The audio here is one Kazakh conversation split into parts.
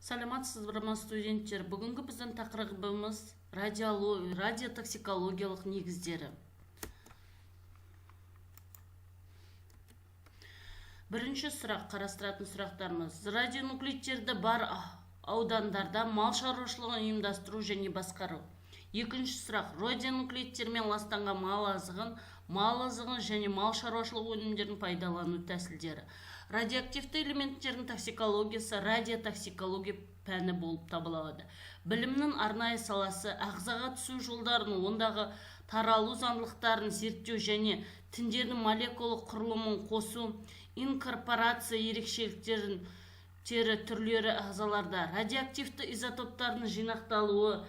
Саламатсыздар ма студенттер? Бүгінгі біздің тақырыбымыз радиотоксикологиялық негіздері. Бірінші сұрақ, қарастыратын сұрақтарымыз. Радионуклидтерді бар аудандарда мал шаруашылығын ұйымдастыру және басқару. Екінші сұрақ, радионуклидтермен ластанған мал азығын және мал шаруашылығы өнімдерін пайдалану тәсілдері. Радиоактивті элементтердің токсикологиясы радиотоксикология пәні болып табылады. Білімнің арнайы саласы ағзаға түсу жолдарын, ондағы таралу заңдылықтарын зерттеу және тіндердің молекулалық құрылымын қосу, инкорпорация ерекшеліктерін түрлері ағзаларда, радиоактивті изотоптардың жинақталуы,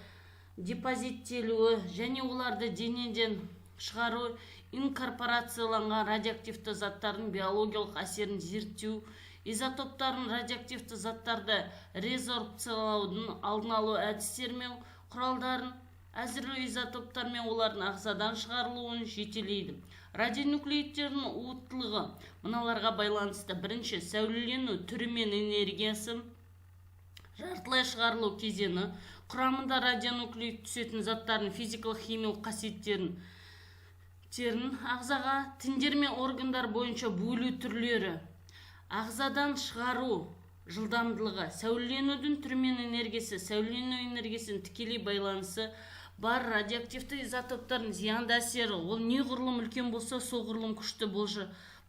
депозиттелуі және оларды денеден шығару, инкорпорацияланған радиоактивті заттардың биологиялық әсерін зерттеу, изотоптардың радиоактивті заттарды резорбциялаудың алдын алу әдістері мен құралдарын әзірлеу, изотоптар мен олардың ағзадан шығарылуын жетелейді. Радионуклидтердің уыттылығы мыналарға байланысты. Бірінші, сәулелену түрі мен энергиясы, жартылай шығарылу кезеңі, құрамында радионуклид түсетін заттардың физикалық химиялық қасиеттерін, ағзаға тіндер мен органдар бойынша бөлу түрлері, ағзадан шығару жылдамдылығы, сәулеленудің түрі мен энергиясы, сәулелену энергиясының тікелей байланысы бар радиоактивті изотоптардың зиянды әсері. Ол неғұрлым үлкен болса, соғұрлым күшті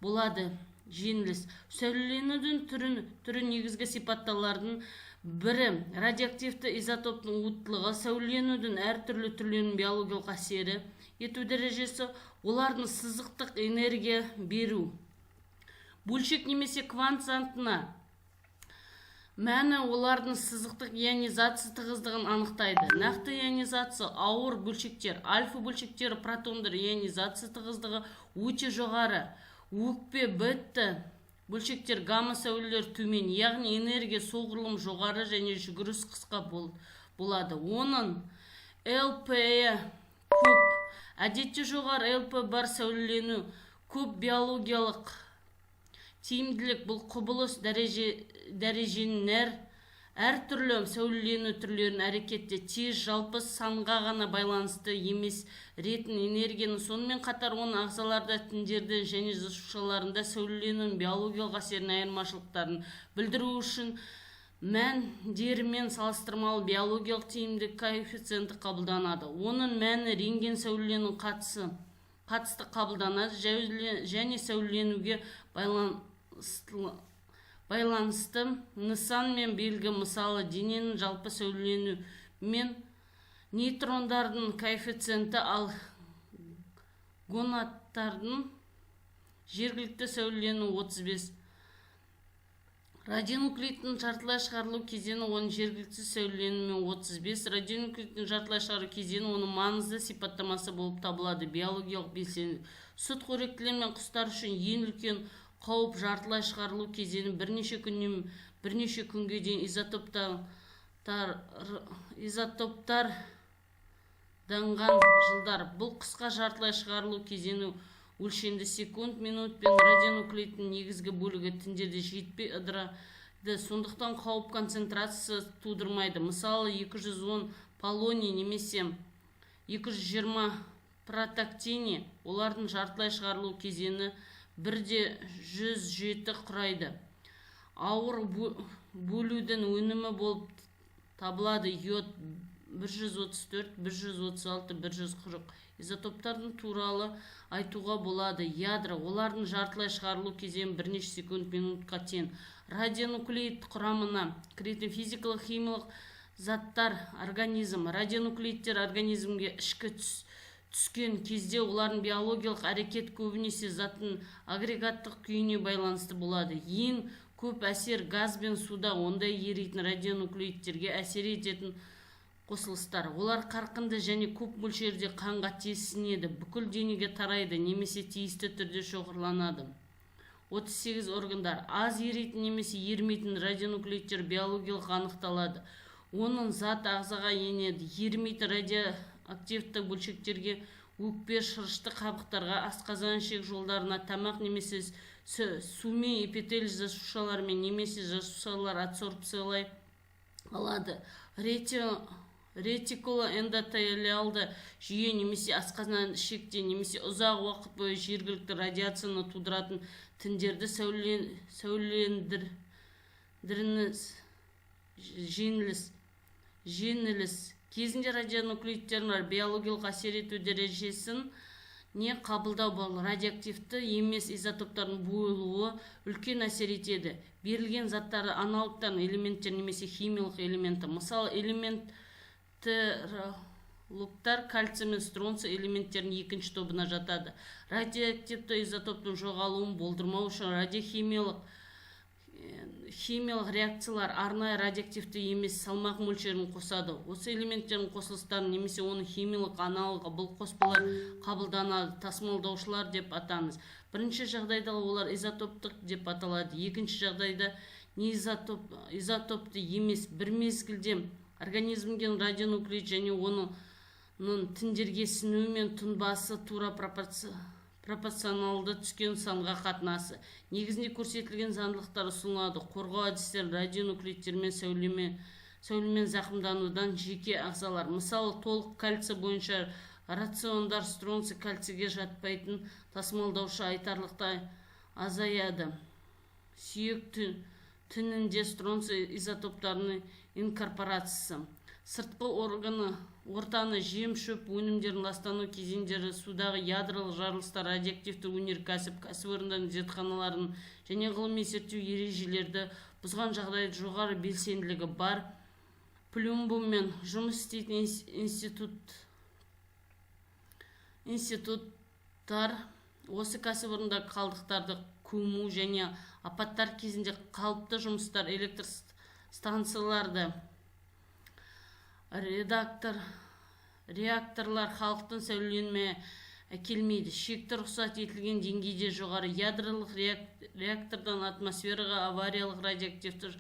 болады жеңіліс. Сәулеленудің түрі негізгі сипатталардың бірі радиоактивті изотоптың уыттылығы, сәулеленудің әртүрлі түрлерінің биологиялық әсері ету дәрежесі, олардың сызықтық энергия беру. Бөлшек немесе квант сантына мәні олардың сызықтық ионизация тығыздығын анықтайды. Нақты ионизация ауыр бөлшектер, альфа бөлшектері, протондар ионизация тығыздығы өте жоғары, өкпе, бетта бөлшектер, гамма сәулелер төмен, яғни энергия соғұрлым жоғары және жүгіріс қысқа болады. Оның ЛП көп, әдетте жоғары ЛП бар сәулелену көп, биологиялық тиімділік, бұл құбылыс дәреженің әртүрлі сәулелену түрлерін әрекетте тез, жалпы санға ғана байланысты емес ретін энергияны, сонымен қатар оның ағзаларда, тіндерді және жасушаларында сәулеленудің биологиялық әсерінің айырмашылықтарын білдіру үшін мәндерімен салыстырмалы биологиялық тиімділік коэффициенті қабылданады. Оның мәні рентген сәулелену қатысты қабылданады және сәулеленуге байланысты нысан мен белгі, мысалы дененің жалпы сәулелену мен нейтрондардың коэффициенті, ал гонадтардың жергілікті сәулелену 35. Радионуклидтің жартылай шығарылу кезеңі оның жергілікті сәулеленуімен 35. Радионуклидтің жартылай шығару кезеңі оның маңызды сипаттамасы болып табылады. Биологиялық белсенді сүтқоректілер мен құстар үшін ең үлкен қауіп жартылай шығарылу кезеңі бірнеше күнге дейін изотоптарданған жылдар. Бұл қысқа жартылай шығарылу кезеңі өлшенді секунд, минут пен радионуклидтің негізгі бөлігі тіндерде жетпей ыдырайды, сондықтан қауіп концентрациясы тудырмайды. Мысалы, 210 полоний немесе 220 протактиний, олардың жартылай шығарылу кезеңі 1/107 құрайды. Ауыр бөлудің өнімі болып табылады йод 134, 136, 140. Изотоптардың туралы айтуға болады. Ядро, олардың жартылай шығарылу кезеңі бірнеше секунд, минутқа тең. Радионуклид құрамына кіретін физикалық химиялық заттар, организм. Радионуклидтер организмге ішкі түскен кезде олардың биологиялық әрекет көбінесе заттың агрегаттық күйіне байланысты болады. Ең көп әсер газ бен суда, ондай еритін радионуклидтерге әсер ететін қосылыстар. Олар қарқынды және көп мөлшерде қанға тез сіңеді, бүкіл денеге тарайды немесе тиісті түрде шоғырланады. 38 органдар. Аз еритін немесе ерімейтін радионуклидтер биологиялық анықталады. Оның зат ағзаға енеді. Ерімейтін радиоактивті бөлшектерге өкпе, шырышты қабықтарға, асқазан ішек жолдарына, тамақ немесе сумен эпителий жасушаларымен немесе жасушалар адсорбциялай алады. Ретикулоэндотелиалды жүйе немесе асқазан ішекте немесе ұзақ уақыт бойы жергілікті радиацияны тудыратын тіндерді жеңіліс кезінде радионуклеидтердің биологиялық әсер ету дәрежесін не қабылдау бұл радиоактивті емес изотоптардың буылуы үлкен әсер етеді. Берілген заттары аналогтардың элементтер немесе химиялық элементі. Мысалы, элементарлықтар кальций мен стронций элементтерінің екінші тобына жатады. Радиоактивті изотоптың жоғалуын болдырмау үшін химиялық реакциялар арнайы радиоактивті емес салмақ мөлшерін қосады. Осы элементтердің қосылыстарын немесе оның химиялық аналогы бұл қоспалар қабылданады, тасымалдаушылар деп атаңыз. Бірінші жағдайда олар изотоптық деп аталады. Екінші жағдайда изотопты емес, бір мезгілде организмге радионуклеид және оның тіндерге сіңуі мен тұнбасы тура пропорционалды түскен санға қатынасы. Негізінде көрсетілген заңдылықтар ұсынылады. Қорғау әдістері радионуклеидтермен сәулемен зақымданудан жеке ағзалар. Мысалы, толық кальций бойынша рациондар стронций кальцийге жатпайтын тасымалдаушы айтарлықтай азаяды. Сүйек тінінде стронций изотоптарының инкорпорациясы. Сыртқы ортаны жем-шөп өнімдерін ластану кезеңдері, судағы ядролық жарылыстар, радиоактивті өнеркәсіп, кәсіпорындардың зертханаларын және ғылыми зерттеу ережелерді бұзған жағдайда жоғары белсенділігі бар плюмбуммен жұмыс істейтін институттар осы кәсіпорында қалдықтарды көму және апаттар кезінде қалыпты жұмыстар, электр станцияларды, реакторлар халықтың сәулеленме әкелмейді. Шекті рұқсат етілген деңгейде жоғары ядролық реактордан атмосфераға авариялық радиоактивті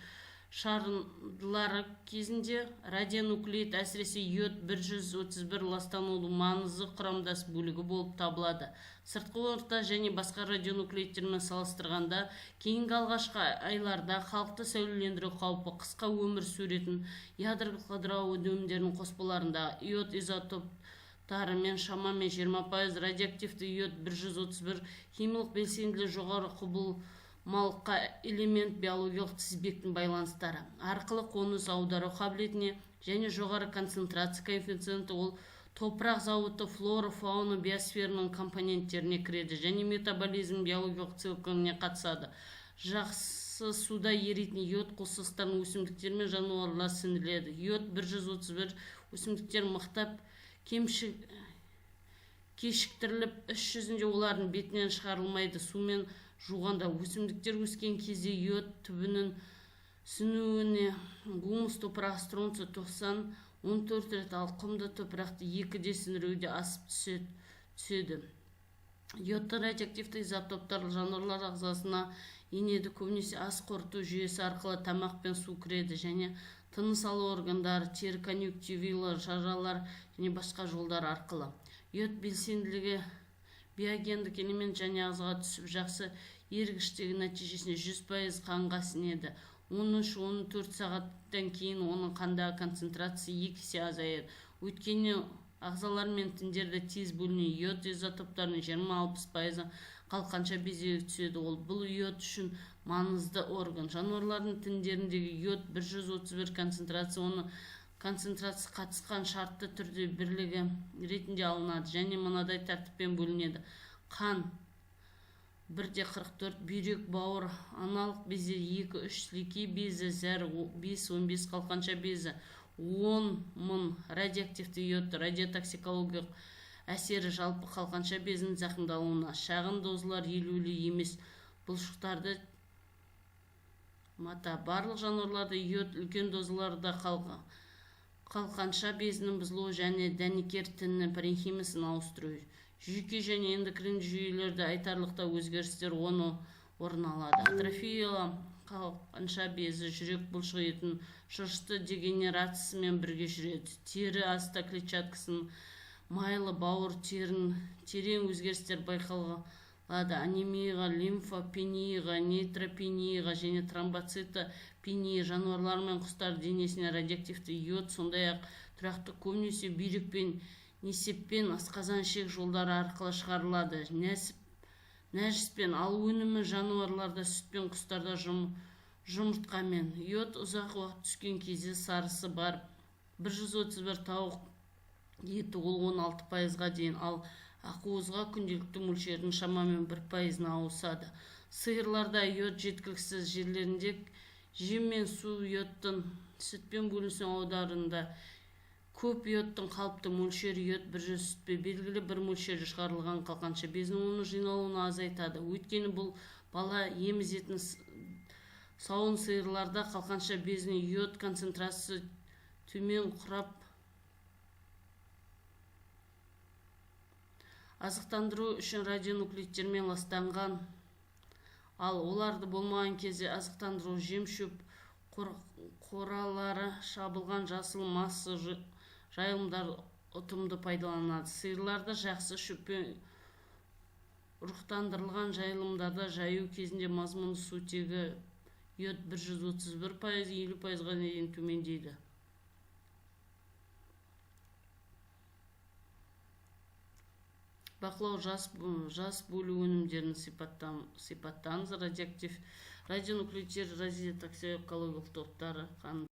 шарындылары кезінде радионуклеид, әсіресе йод 131 ластанудың маңызды құрамдас бөлігі болып табылады. Сыртқы орта және басқа радионуклеидтермен салыстырғанда кейінгі алғашқы айларда халықты сәулелендіру қаупі қысқа өмір сүретін ядролық ыдырау өнімдерінің қоспаларында йод изотоптарымен шамамен 20% радиоактивті йод 131 химиялық белсенділігі жоғары құбылмалыққа элемент биологиялық тізбектің байланыстары арқылы қоныс аудару қабілетіне және жоғары концентрация коэффициенті ол топырақ зауыты, флора, фауна, биосфераның компоненттеріне кіреді және метаболизм биологиялық цикліне қатысады. Жақсы суда еритін йод қосылыстарын өсімдіктер мен жануарлар сіңіреді. Йод 131 өсімдіктер мықтап кешіктіріліп, іс жүзінде олардың бетінен шығарылмайды. Сумен жуғанда өсімдіктер өскен кезде йод түбінің сіңуіне гумус топырақ стронций 14 рет, ал құмды топырақты 2-де сіңіруде асып түседі. Йодты радиоактивті изотоптар жануарлар ағзасына енеді, көбінесе ас қорыту жүйесі арқылы тамақ пен су кіреді және тыныс алу органдары, тері, конъюнктивалар, жаралар және басқа жолдар арқылы. Йод белсенділігі биогендік элемент және ағзаға түсіп жақсы ергіштігі нәтижесінде 100% қанға сіңеді. 13-14 сағаттан кейін оның қандағы концентрация 2 есе азаяды. Өйткені ағзалар мен тіндерді тез бөліне йод изотоптарының 20-60% қалқанша безге түседі. Бұл йод үшін маңызды орган. Жануарлардың тіндеріндегі йод 131 концентрация оның концентрация қатысқан шартты түрде бірлігі ретінде алынады және мынадай тәртіппен бөлінеді. Қан 1/44, бүйрек, бауыр, аналық безі 2-3, сілекей безі, зәр 5-15, қалқанша безі 10.000 радиоактивті йод радиотоксикологиялық әсері жалпы қалқанша безінің зақымдалуына. Шағын дозалар елеулі емес бұлшықтарды мата. Барлық жануарларда йод үлкен дозаларда қалқанша безінің бұзылуы және дәнекер тіні паренхимасын ауыстыру. Жүйке және эндокрин жүйелерді айтарлықта өзгерістер орын алады. Атрофия қалқанша безі, жүрек бұлшық етін шырышты дегенерациясымен бірге жүреді. Тері аста клетчаткасының майлы бауыр терең өзгерістер байқалады. Анемияға, лимфопенияға, нейтропенияға және тромбоциты свиньи жануарлар мен құстар денесіне радиоактивті йод, сондай-ақ тұрақты көбінесе бүйрек пен несеп пен асқазан ішек жолдары арқылы шығарылады. Нәжіс пен ал өнімі жануарларда сүт пен құстарда жұмыртқамен. Йод ұзақ уақыт түскен кезде сарысы бар. 131 тауық еті ол 16%-ға дейін, ал ақуызға күнделікті мөлшердің шамамен 1%-ына ауысады. Сиырларда йод жеткіліксіз жерлерінде жем мен су йодтың сүтпен бөлінісу аударында көп йодтың қалыпты мөлшері йод 100 сүтпе белгілі бір мөлшері шығарылған қалқанша безінің оның жиналуын азайтады. Өйткені бұл бала емізетін сауын сиырларда қалқанша безінің йод концентрациясы төмен құрап азықтандыру үшін радионуклеидтермен ластанған, ал оларды болмаған кезде азықтандыру жем-шөп қоралары шабылған жасыл массы жайылымдар ұтымды пайдаланады. Сиырларда жақсы шөппен ұрықтандырылған жайылымдарда жаю кезінде мазмұнды сутегі йод 131%, 50%-ға дейін төмендейді. Бақылау жас бөлу өнімдерін сипаттаңыз. Радионуклеидтер, радиотоксикологиялық топтары